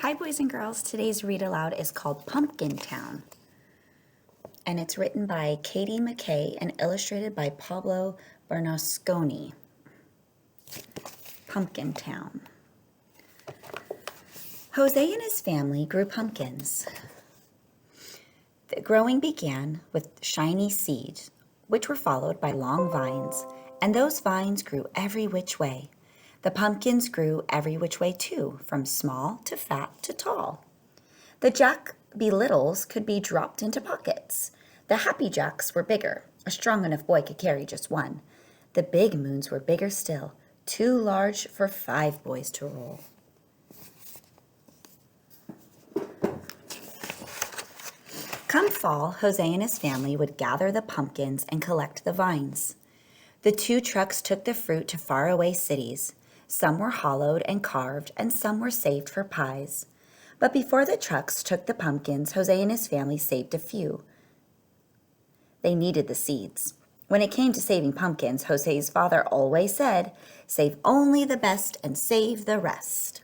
Hi, boys and girls. Today's read aloud is called Pumpkin Town, and it's written by Mcky and illustrated by Pablo Bernasconi. Pumpkin Town. Jose and his family grew pumpkins. The growing began with shiny seeds, which were followed by long vines, and those vines grew every which way. The pumpkins grew every which way too, from small to fat to tall. The Jack-be-littles could be dropped into pockets. The Happy Jacks were bigger. A strong enough boy could carry just one. The Big Moons were bigger still, too large for 5 boys to roll. Come fall, Jose and his family would gather the pumpkins and collect the vines. The 2 trucks took the fruit to faraway cities. Some were hollowed and carved, and some were saved for pies. But before the trucks took the pumpkins, Jose and his family saved a few. They needed the seeds. When it came to saving pumpkins, Jose's father always said, "Save only the best and save the rest."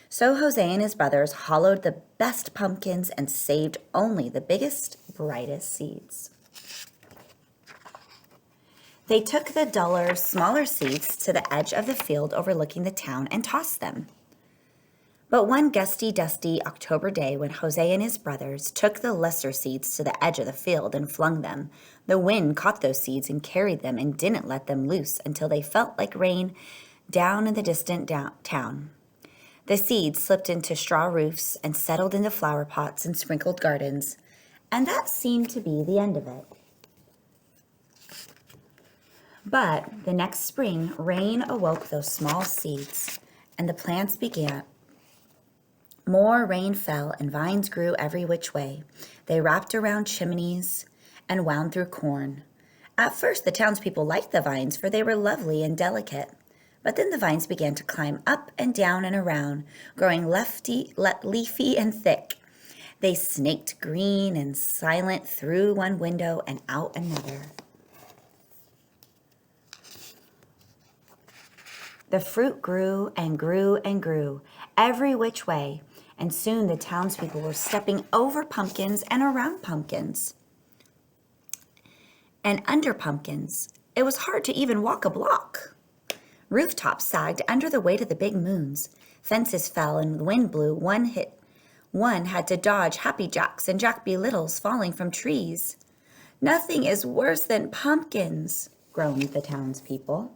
So Jose and his brothers hollowed the best pumpkins and saved only the biggest, brightest seeds. They took the duller, smaller seeds to the edge of the field overlooking the town and tossed them. But one gusty, dusty October day, when Jose and his brothers took the lesser seeds to the edge of the field and flung them, the wind caught those seeds and carried them and didn't let them loose until they felt like rain down in the distant town. The seeds slipped into straw roofs and settled into flower pots and sprinkled gardens, and that seemed to be the end of it. But the next spring, rain awoke those small seeds, and the plants began. More rain fell, and vines grew every which way. They wrapped around chimneys and wound through corn. At first, the townspeople liked the vines, for they were lovely and delicate. But then the vines began to climb up and down and around, growing leafy and thick. They snaked green and silent through one window and out another. The fruit grew and grew and grew, every which way, and soon the townspeople were stepping over pumpkins and around pumpkins and under pumpkins. It was hard to even walk a block. Rooftops sagged under the weight of the big moons. Fences fell and the wind blew. One had to dodge Happy Jacks and Jack-be-littles falling from trees. "Nothing is worse than pumpkins," groaned the townspeople.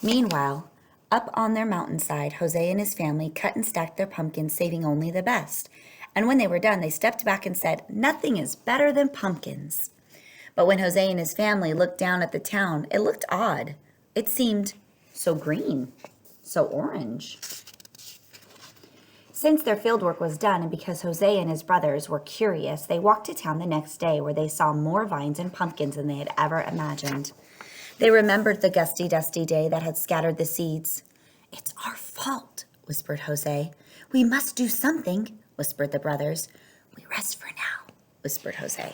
Meanwhile, up on their mountainside, Jose and his family cut and stacked their pumpkins, saving only the best. And when they were done, they stepped back and said, "Nothing is better than pumpkins." But when Jose and his family looked down at the town, it looked odd. It seemed so green, so orange. Since their fieldwork was done, and because Jose and his brothers were curious, they walked to town the next day, where they saw more vines and pumpkins than they had ever imagined. They remembered the gusty, dusty day that had scattered the seeds. "It's our fault," whispered Jose. "We must do something," whispered the brothers. "We rest for now," whispered Jose.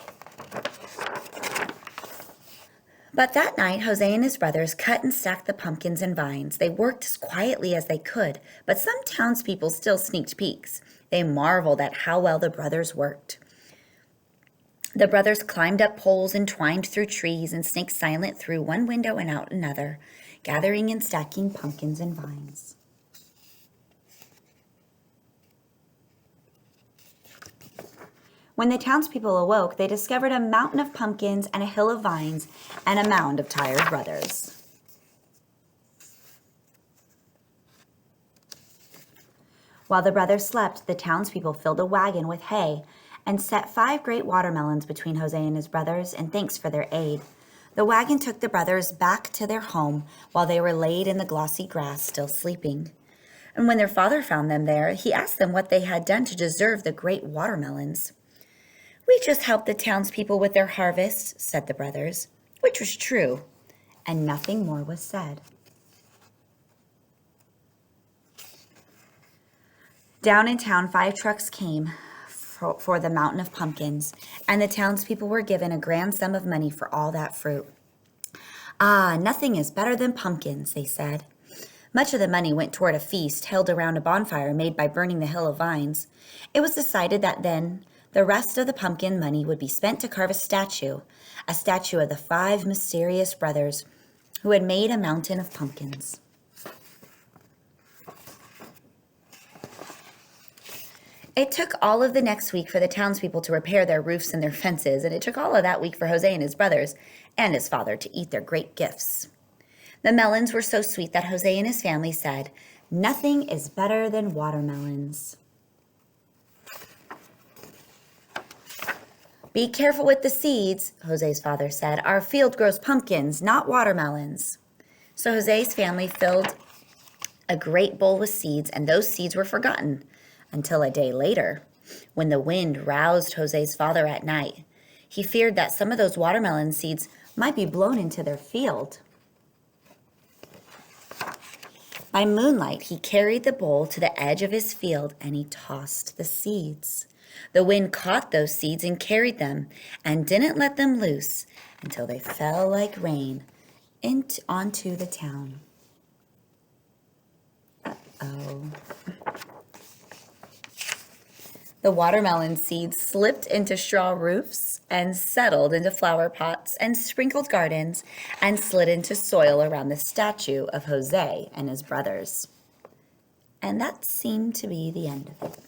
But that night, Jose and his brothers cut and stacked the pumpkins and vines. They worked as quietly as they could, but some townspeople still sneaked peeks. They marveled at how well the brothers worked. The brothers climbed up poles and twined through trees and snaked silent through one window and out another, gathering and stacking pumpkins and vines. When the townspeople awoke, they discovered a mountain of pumpkins and a hill of vines and a mound of tired brothers. While the brothers slept, the townspeople filled a wagon with hay and set 5 great watermelons between Jose and his brothers in thanks for their aid. The wagon took the brothers back to their home while they were laid in the glossy grass, still sleeping. And when their father found them there, he asked them what they had done to deserve the great watermelons. "We just helped the townspeople with their harvest," said the brothers, which was true, and nothing more was said. Down in town, 5 trucks came for the mountain of pumpkins, and the townspeople were given a grand sum of money for all that fruit. Ah, nothing is better than pumpkins, they said. Much of the money went toward a feast held around a bonfire made by burning the hill of vines. It was decided that then the rest of the pumpkin money would be spent to carve a statue of the 5 mysterious brothers who had made a mountain of pumpkins. It took all of the next week for the townspeople to repair their roofs and their fences, and it took all of that week for Jose and his brothers and his father to eat their great gifts. The melons were so sweet that Jose and his family said, "Nothing is better than watermelons." "Be careful with the seeds," Jose's father said. "Our field grows pumpkins, not watermelons." So Jose's family filled a great bowl with seeds, and those seeds were forgotten until a day later, when the wind roused Jose's father at night. He feared that some of those watermelon seeds might be blown into their field. By moonlight, he carried the bowl to the edge of his field and he tossed the seeds. The wind caught those seeds and carried them and didn't let them loose until they fell like rain onto the town. Uh-oh. The watermelon seeds slipped into straw roofs and settled into flower pots and sprinkled gardens and slid into soil around the statue of Jose and his brothers. And that seemed to be the end of it.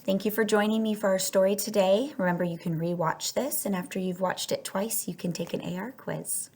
Thank you for joining me for our story today. Remember, you can rewatch this, and after you've watched it twice, you can take an AR quiz.